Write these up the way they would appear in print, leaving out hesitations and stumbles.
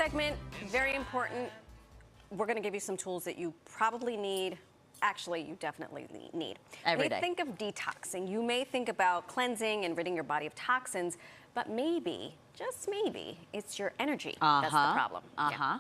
segment, very important. We're going to give you some tools that you probably need. Actually, you definitely need. Every when day. you think of detoxing, you may think about cleansing and ridding your body of toxins, but maybe, just maybe, it's your energy that's the problem. Yeah.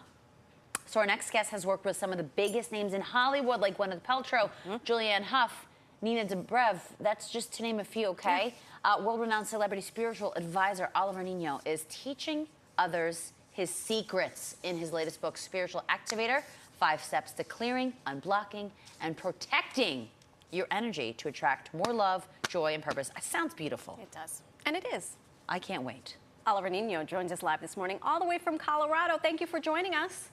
So our next guest has worked with some of the biggest names in Hollywood, like Gwyneth Paltrow, Julianne Hough, Nina Dobrev. That's just to name a few, okay? World-renowned celebrity spiritual advisor Oliver Nino is teaching others his secrets in his latest book, Spiritual Activator, 5 Steps to Clearing, Unblocking, and Protecting Your Energy to Attract More Love, Joy, and Purpose. It sounds beautiful. It does. And it is. I can't wait. Oliver Nino joins us live this morning, all the way from Colorado. Thank you for joining us.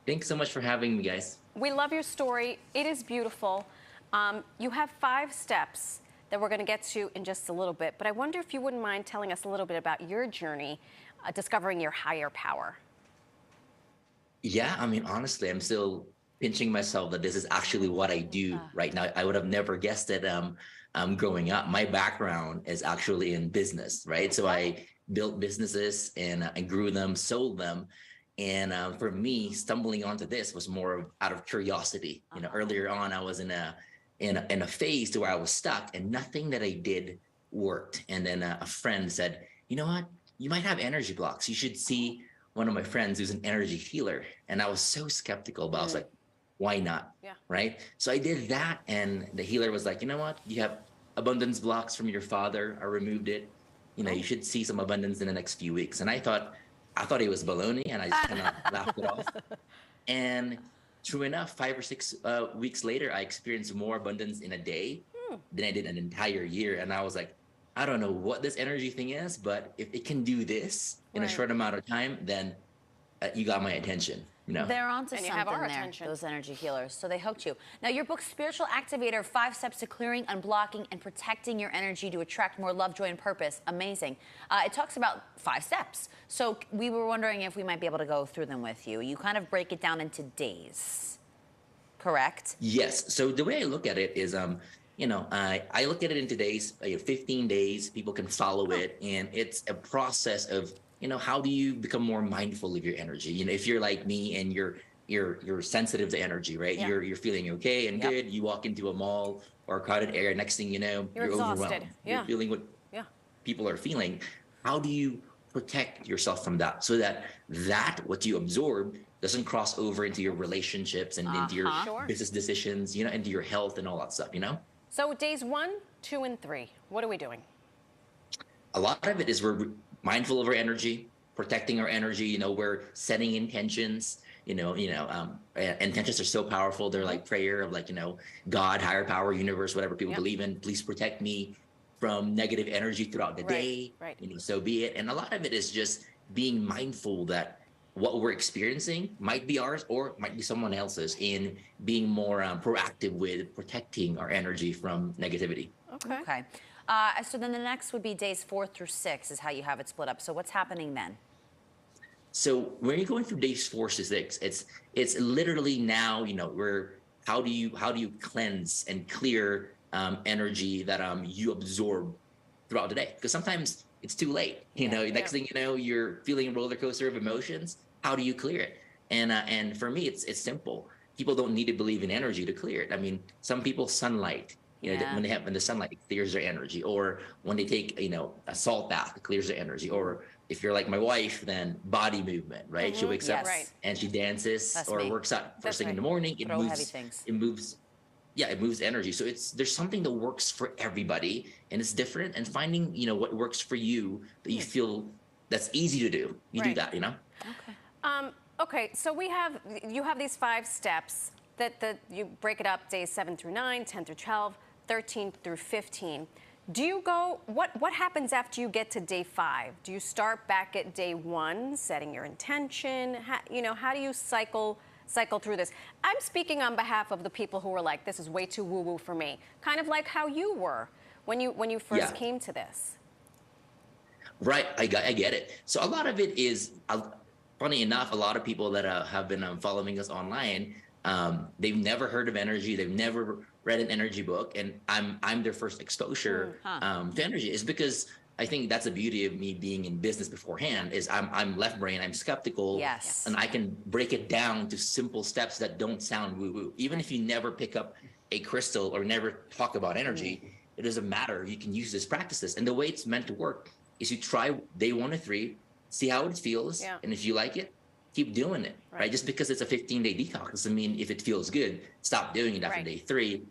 Thanks so much for having me, guys. We love your story. It is beautiful. You have 5 steps that we're going to get to in just a little bit, but I wonder if you wouldn't mind telling us a little bit about your journey discovering your higher power. Yeah, I mean, honestly, I'm still pinching myself that this is actually what I do right now. I would have never guessed it growing up. My background is actually in business, right? So I built businesses and grew them, sold them. And for me, stumbling onto this was more out of curiosity. You know, earlier on, I was in a phase to where I was stuck and nothing that I did worked. And then a friend said, you know what? You might have energy blocks. You should see one of my friends who's an energy healer. And I was so skeptical, but I was like, why not? Yeah. Right. So I did that. And the healer was like, you know what? You have abundance blocks from your father. I removed it. You know, you should see some abundance in the next few weeks. And I thought it was baloney, and I just kind of laughed it off. And true enough, 5 or 6 weeks later, I experienced more abundance in a day than I did an entire year. And I was like, I don't know what this energy thing is, but if it can do this in a short amount of time, then you got my attention. You know? They're onto And you something have our there, attention. those energy healers. So they hooked you. Now, your book, Spiritual Activator, 5 Steps to Clearing, Unblocking, and Protecting Your Energy to Attract More Love, Joy, and Purpose. Amazing. It talks about 5 steps. So we were wondering if we might be able to go through them with you. You kind of break it down into days, correct? Yes. So the way I look at it is, you know, I look at it in today's 15 days. People can follow it, and it's a process of, you know, how do you become more mindful of your energy? You know, if you're like me and you're sensitive to energy, right? Yeah. You're feeling okay and good. You walk into a mall or a crowded area, next thing you know, You're overwhelmed. exhausted. Yeah. You're feeling what people are feeling. How do you protect yourself from that so that what you absorb doesn't cross over into your relationships and into your business decisions, you know, into your health and all that stuff, you know? So days 1, 2, and 3, what are we doing? A lot of it is we're mindful of our energy, protecting our energy. You know, we're setting intentions. Intentions are so powerful. They're like prayer of, like, you know, God, higher power, universe, whatever people believe in. Please protect me from negative energy throughout the day. Right. You know, so be it. And a lot of it is just being mindful that what we're experiencing might be ours or might be someone else's, in being more proactive with protecting our energy from negativity. Okay. So then the next would be days 4 through 6 is how you have it split up. So what's happening then? So when you're going through days 4 to 6, it's literally now, you know, how do you cleanse and clear energy that you absorb throughout the day? Because sometimes it's too late. You know, next thing you know, you're feeling a roller coaster of emotions. How do you clear it? And for me, it's simple. People don't need to believe in energy to clear it. I mean, some people, sunlight. You know, when the sunlight, it clears their energy. Or when they take, you know, a salt bath, it clears their energy. Or if you're like my wife, then body movement, right? She wakes up and she dances works out first thing in the morning. It moves energy. So there's something that works for everybody, and it's different. And finding, you know, what works for you that you feel that's easy to do. You do that, you know? Okay, so you have these 5 steps that you break it up days 7 through 9, 10 through 12, 13 through 15. Do you go, what happens after you get to day 5? Do you start back at day 1, setting your intention? How do you cycle through this? I'm speaking on behalf of the people who were like, this is way too woo-woo for me. Kind of like how you were when you first came to this. Right, I get it. So a lot of it is, funny enough, a lot of people that have been following us online, they've never heard of energy. They've never read an energy book, and I'm their first exposure to energy. Is because I think that's the beauty of me being in business beforehand is I'm left brain, I'm skeptical, Yes. and I can break it down to simple steps that don't sound woo woo. Even if you never pick up a crystal or never talk about energy, it doesn't matter. You can use this practices, and the way it's meant to work is you try day 1 to 3, see how it feels, and if you like it, keep doing it. Right? Just because it's a 15-day detox doesn't mean if it feels good, stop doing it after day 3.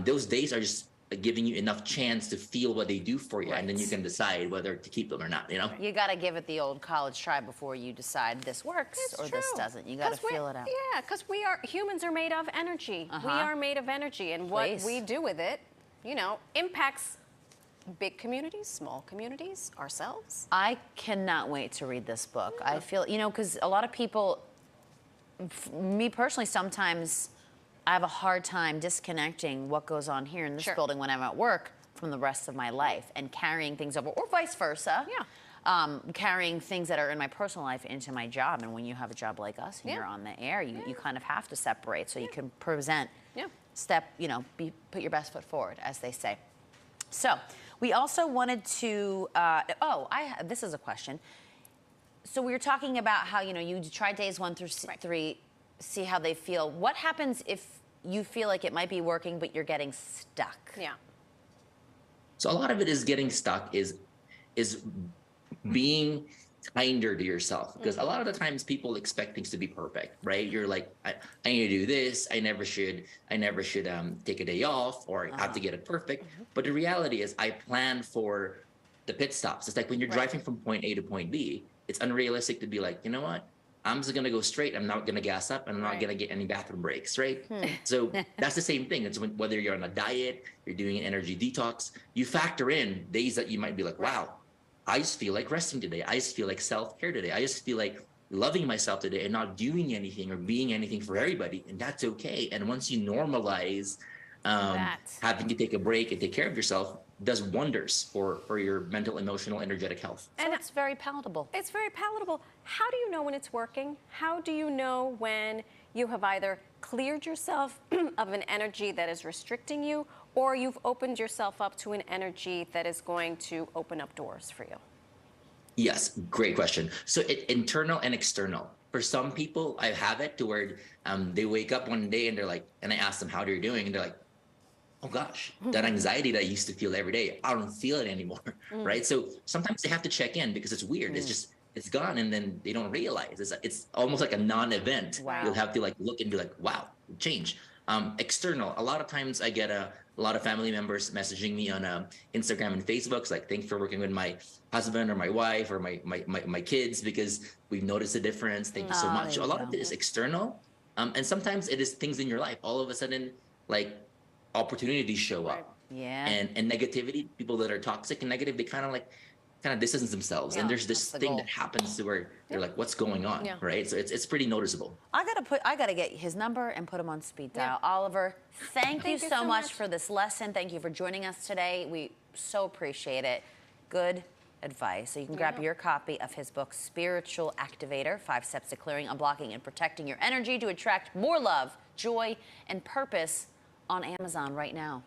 Those days are just giving you enough chance to feel what they do for you, and then you can decide whether to keep them or not. You know, you got to give it the old college try before you decide this works or this doesn't. You got to feel it out. Yeah, because humans are made of energy. We are made of energy, and what we do with it, you know, impacts big communities, small communities, ourselves. I cannot wait to read this book. I feel, you know, because a lot of people, me personally, sometimes I have a hard time disconnecting what goes on here in this building when I'm at work from the rest of my life and carrying things over, or vice versa. Carrying things that are in my personal life into my job. And when you have a job like us and you're on the air, you kind of have to separate so you can present, put your best foot forward, as they say. So we also wanted to, this is a question. So we were talking about how, you know, you try days 1 through 3, see how they feel. What happens if you feel like it might be working, but you're getting stuck? Yeah. So a lot of it is getting stuck is being kinder to yourself, because a lot of the times people expect things to be perfect, right? You're like, I need to do this. I never should take a day off, or I have to get it perfect. But the reality is I plan for the pit stops. It's like when you're driving from point A to point B, it's unrealistic to be like, you know what? I'm just going to go straight. I'm not going to gas up. And I'm not going to get any bathroom breaks, right? So that's the same thing. It's whether you're on a diet, you're doing an energy detox, you factor in days that you might be like, wow, I just feel like resting today. I just feel like self-care today. I just feel like loving myself today and not doing anything or being anything for everybody. And that's okay. And once you normalize having to take a break and take care of yourself, does wonders for your mental, emotional, energetic health. And it's very palatable. It's very palatable. How do you know when it's working? How do you know when you have either cleared yourself of an energy that is restricting you, or you've opened yourself up to an energy that is going to open up doors for you? Yes, great question. So internal and external. For some people, I have it to where they wake up one day and they're like, and I ask them, how are you doing? And they're like, oh gosh, that anxiety that I used to feel every day, I don't feel it anymore, right? So sometimes they have to check in because it's weird. It's gone, and then they don't realize. It's almost like a non-event. Wow. You'll have to like look and be like, wow, change. External, a lot of times I get a lot of family members messaging me on Instagram and Facebook. It's like, thanks for working with my husband or my wife or my kids, because we've noticed a difference. Thank you so much. So a lot of it is external. And sometimes it is things in your life. All of a sudden, like, opportunities show up. And negativity, people that are toxic and negative, they kind of distance themselves. And there's this thing that happens to where they're like, what's going on, right? So it's pretty noticeable. I gotta get his number and put him on speed dial. Oliver, thank you so much for this lesson. Thank you for joining us today. We so appreciate it. Good advice. So you can grab your copy of his book, Spiritual Activator, 5 Steps to Clearing, Unblocking, and Protecting Your Energy to Attract More Love, Joy, and Purpose, on Amazon right now.